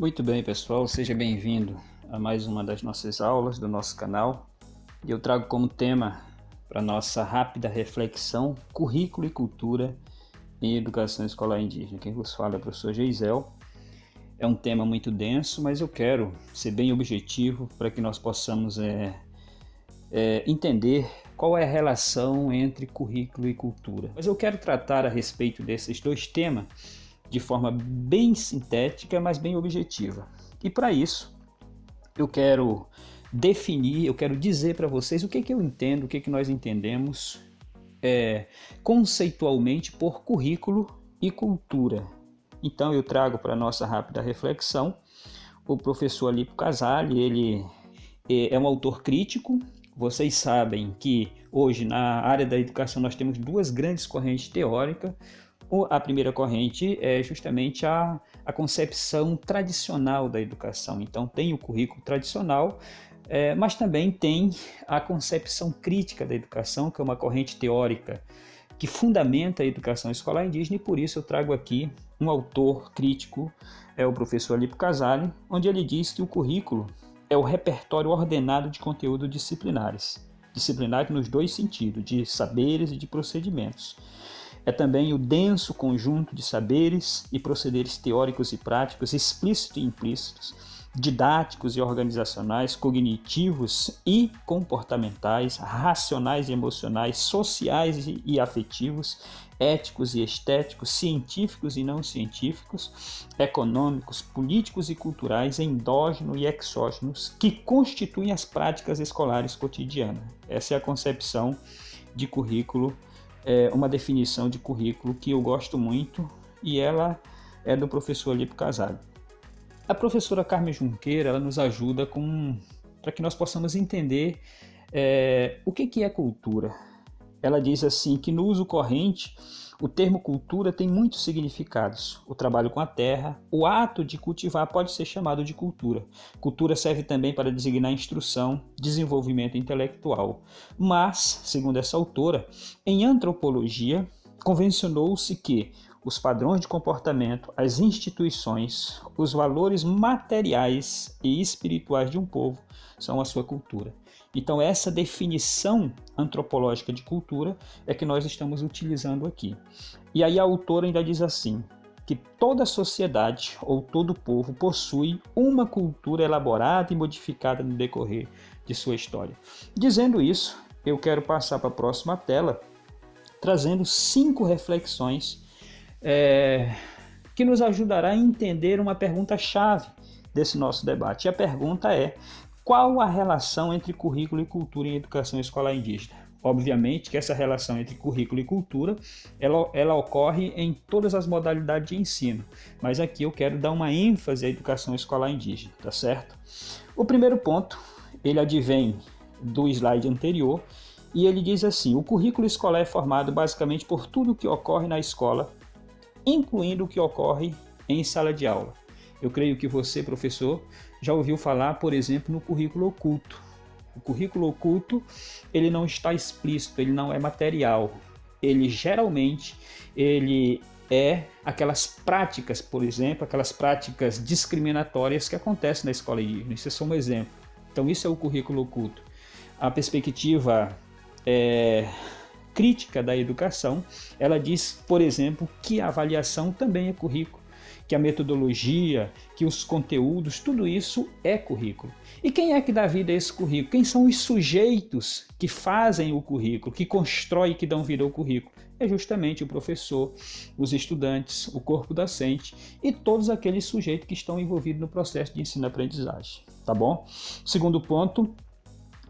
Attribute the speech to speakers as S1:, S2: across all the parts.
S1: Muito bem, pessoal, seja bem-vindo a mais uma das nossas aulas do nosso canal. E eu trago como tema para nossa rápida reflexão currículo e cultura em educação escolar indígena. Quem vos fala é o professor Geisel. É um tema muito denso, mas eu quero ser bem objetivo para que nós possamos entender qual é a relação entre currículo e cultura. Mas eu quero tratar a respeito desses dois temas de forma bem sintética, mas bem objetiva. E para isso, eu quero definir, eu quero dizer para vocês o que eu entendo, o que nós entendemos conceitualmente por currículo e cultura. Então eu trago para a nossa rápida reflexão o professor Alípio Casale. Ele é um autor crítico. Vocês sabem que hoje na área da educação nós temos duas grandes correntes teóricas. A primeira corrente é justamente a concepção tradicional da educação. Então tem o currículo tradicional, mas também tem a concepção crítica da educação, que é uma corrente teórica que fundamenta a educação escolar indígena, e por isso eu trago aqui um autor crítico, o professor Alípio Casale, onde ele diz que o currículo é o repertório ordenado de conteúdos disciplinares nos dois sentidos, de saberes e de procedimentos. É também o denso conjunto de saberes e procederes teóricos e práticos, explícitos e implícitos, didáticos e organizacionais, cognitivos e comportamentais, racionais e emocionais, sociais e afetivos, éticos e estéticos, científicos e não científicos, econômicos, políticos e culturais, endógenos e exógenos, que constituem as práticas escolares cotidianas. Essa é a concepção de currículo, uma definição de currículo que eu gosto muito, e ela é do professor Alípio Casale. A professora Carmen Junqueira, ela nos ajuda para que nós possamos entender o que é cultura. Ela diz assim que no uso corrente, o termo cultura tem muitos significados. O trabalho com a terra, o ato de cultivar pode ser chamado de cultura. Cultura serve também para designar instrução, desenvolvimento intelectual. Mas, segundo essa autora, em antropologia, convencionou-se que os padrões de comportamento, as instituições, os valores materiais e espirituais de um povo são a sua cultura. Então, essa definição antropológica de cultura é que nós estamos utilizando aqui. E aí a autora ainda diz assim, que toda sociedade ou todo povo possui uma cultura elaborada e modificada no decorrer de sua história. Dizendo isso, eu quero passar para a próxima tela, trazendo 5 reflexões que nos ajudará a entender uma pergunta-chave desse nosso debate. E a pergunta é: qual a relação entre currículo e cultura em educação escolar indígena? Obviamente que essa relação entre currículo e cultura, ela ocorre em todas as modalidades de ensino, mas aqui eu quero dar uma ênfase à educação escolar indígena, tá certo? O primeiro ponto, ele advém do slide anterior, e ele diz assim: o currículo escolar é formado basicamente por tudo o que ocorre na escola, incluindo o que ocorre em sala de aula. Eu creio que você, professor, já ouviu falar, por exemplo, no currículo oculto. O currículo oculto, ele não está explícito, ele não é material. Ele geralmente é aquelas práticas, por exemplo, aquelas práticas discriminatórias que acontecem na escola indígena. Isso é só um exemplo. Então, isso é o currículo oculto. A perspectiva crítica da educação, ela diz, por exemplo, que a avaliação também é currículo, que a metodologia, que os conteúdos, tudo isso é currículo. E quem é que dá vida a esse currículo? Quem são os sujeitos que fazem o currículo, que constroem, que dão vida ao currículo? É justamente o professor, os estudantes, o corpo docente e todos aqueles sujeitos que estão envolvidos no processo de ensino-aprendizagem, tá bom? Segundo ponto,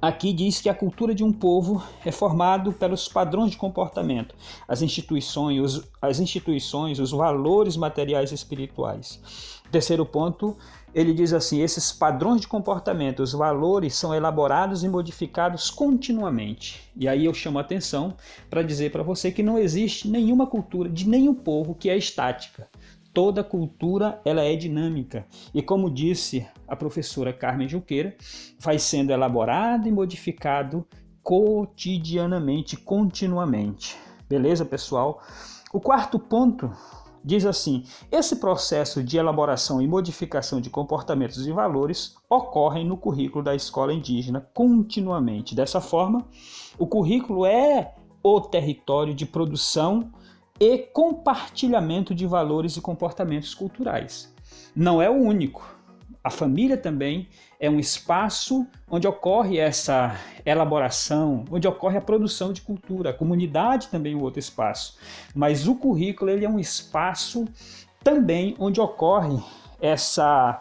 S1: aqui diz que a cultura de um povo é formada pelos padrões de comportamento, as instituições, os valores materiais e espirituais. Terceiro ponto, ele diz assim: esses padrões de comportamento, os valores são elaborados e modificados continuamente. E aí eu chamo a atenção para dizer para você que não existe nenhuma cultura de nenhum povo que é estática. Toda cultura ela é dinâmica e, como disse a professora Carmen Junqueira, vai sendo elaborado e modificado cotidianamente, continuamente. Beleza, pessoal? O quarto ponto diz assim: esse processo de elaboração e modificação de comportamentos e valores ocorrem no currículo da escola indígena continuamente. Dessa forma, o currículo é o território de produção e compartilhamento de valores e comportamentos culturais. Não é o único. A família também é um espaço onde ocorre essa elaboração, onde ocorre a produção de cultura. A comunidade também é um outro espaço. Mas o currículo ele é um espaço também onde ocorre essa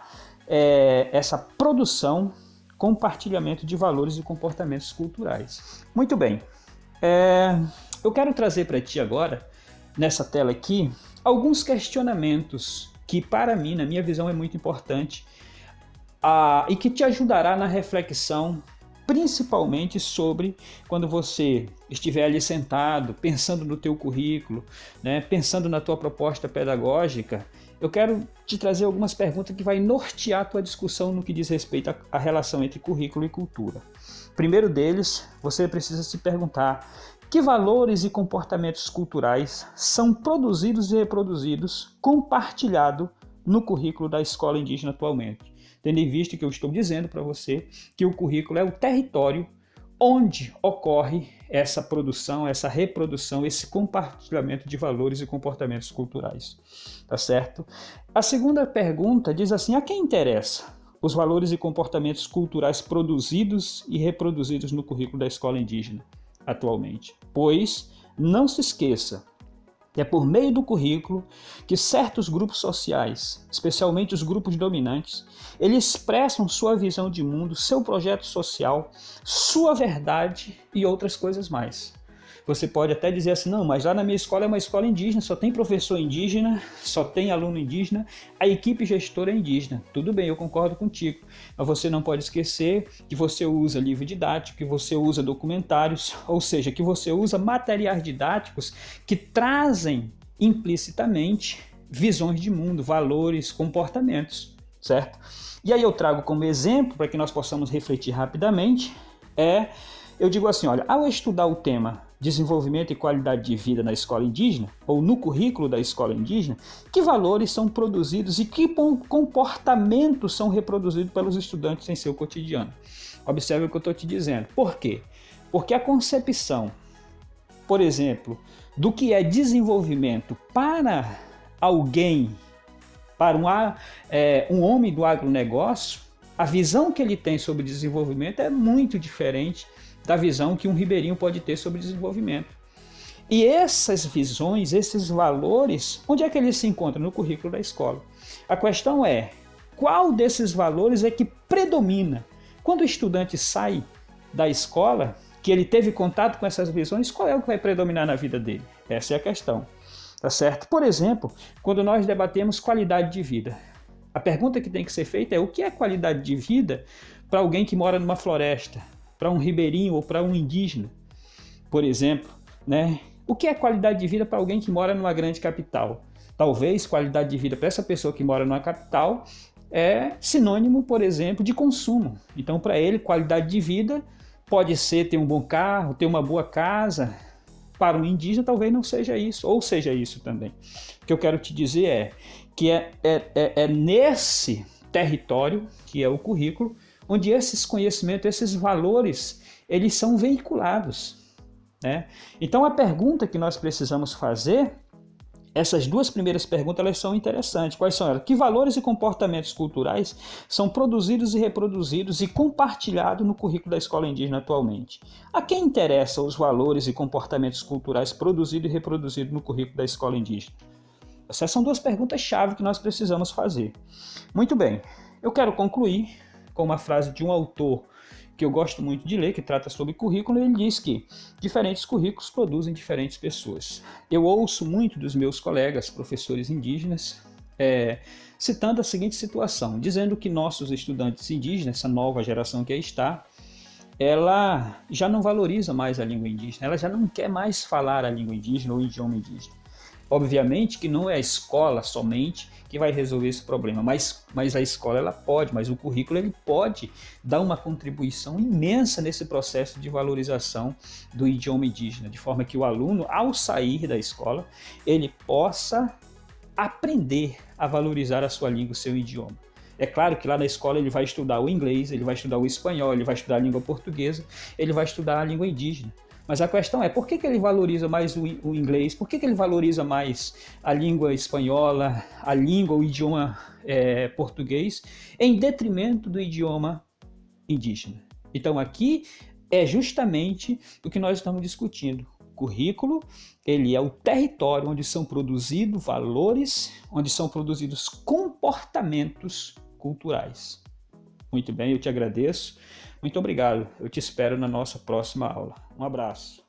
S1: produção, compartilhamento de valores e comportamentos culturais. Muito bem. Eu quero trazer para ti agora, nessa tela aqui, alguns questionamentos que para mim, na minha visão, é muito importante e que te ajudará na reflexão, principalmente sobre quando você estiver ali sentado, pensando no teu currículo, né, pensando na tua proposta pedagógica. Eu quero te trazer algumas perguntas que vai nortear a tua discussão no que diz respeito à relação entre currículo e cultura. Primeiro deles, você precisa se perguntar: que valores e comportamentos culturais são produzidos e reproduzidos, compartilhados no currículo da escola indígena atualmente? Tendo em vista que eu estou dizendo para você que o currículo é o território onde ocorre essa produção, essa reprodução, esse compartilhamento de valores e comportamentos culturais. Tá certo? A segunda pergunta diz assim: a quem interessa os valores e comportamentos culturais produzidos e reproduzidos no currículo da escola indígena atualmente? Pois, não se esqueça, é por meio do currículo que certos grupos sociais, especialmente os grupos dominantes, eles expressam sua visão de mundo, seu projeto social, sua verdade e outras coisas mais. Você pode até dizer assim: não, mas lá na minha escola é uma escola indígena, só tem professor indígena, só tem aluno indígena, a equipe gestora é indígena. Tudo bem, eu concordo contigo, mas você não pode esquecer que você usa livro didático, que você usa documentários, ou seja, que você usa materiais didáticos que trazem implicitamente visões de mundo, valores, comportamentos, certo? E aí eu trago como exemplo, para que nós possamos refletir rapidamente, eu digo assim: olha, ao estudar o tema desenvolvimento e qualidade de vida na escola indígena, ou no currículo da escola indígena, que valores são produzidos e que comportamentos são reproduzidos pelos estudantes em seu cotidiano? Observe o que eu estou te dizendo. Por quê? Porque a concepção, por exemplo, do que é desenvolvimento para alguém, para um homem do agronegócio, a visão que ele tem sobre desenvolvimento é muito diferente da visão que um ribeirinho pode ter sobre desenvolvimento. E essas visões, esses valores, onde é que eles se encontram? No currículo da escola. A questão é: qual desses valores é que predomina? Quando o estudante sai da escola, que ele teve contato com essas visões, qual é o que vai predominar na vida dele? Essa é a questão, tá certo? Por exemplo, quando nós debatemos qualidade de vida, a pergunta que tem que ser feita é: o que é qualidade de vida para alguém que mora numa floresta, para um ribeirinho ou para um indígena, por exemplo, né? O que é qualidade de vida para alguém que mora numa grande capital? Talvez qualidade de vida para essa pessoa que mora numa capital é sinônimo, por exemplo, de consumo. Então, para ele, qualidade de vida pode ser ter um bom carro, ter uma boa casa. Para um indígena, talvez não seja isso, ou seja isso também. O que eu quero te dizer é que é nesse território, que é o currículo, onde esses conhecimentos, esses valores, eles são veiculados, né? Então a pergunta que nós precisamos fazer, essas duas primeiras perguntas, elas são interessantes. Quais são elas? Que valores e comportamentos culturais são produzidos e reproduzidos e compartilhados no currículo da escola indígena atualmente? A quem interessam os valores e comportamentos culturais produzidos e reproduzidos no currículo da escola indígena? Essas são duas perguntas-chave que nós precisamos fazer. Muito bem, eu quero concluir com uma frase de um autor que eu gosto muito de ler, que trata sobre currículo. Ele diz que diferentes currículos produzem diferentes pessoas. Eu ouço muito dos meus colegas, professores indígenas, citando a seguinte situação, dizendo que nossos estudantes indígenas, essa nova geração que aí está, ela já não valoriza mais a língua indígena, ela já não quer mais falar a língua indígena ou o idioma indígena. Obviamente que não é a escola somente que vai resolver esse problema, mas a escola ela pode, mas o currículo ele pode dar uma contribuição imensa nesse processo de valorização do idioma indígena, de forma que o aluno, ao sair da escola, ele possa aprender a valorizar a sua língua, o seu idioma. É claro que lá na escola ele vai estudar o inglês, ele vai estudar o espanhol, ele vai estudar a língua portuguesa, ele vai estudar a língua indígena. Mas a questão é, por que ele valoriza mais o inglês? Por que ele valoriza mais a língua espanhola, a língua, o idioma português, em detrimento do idioma indígena? Então aqui é justamente o que nós estamos discutindo. O currículo, ele é o território onde são produzidos valores, onde são produzidos comportamentos culturais. Muito bem, eu te agradeço. Muito obrigado. Eu te espero na nossa próxima aula. Um abraço.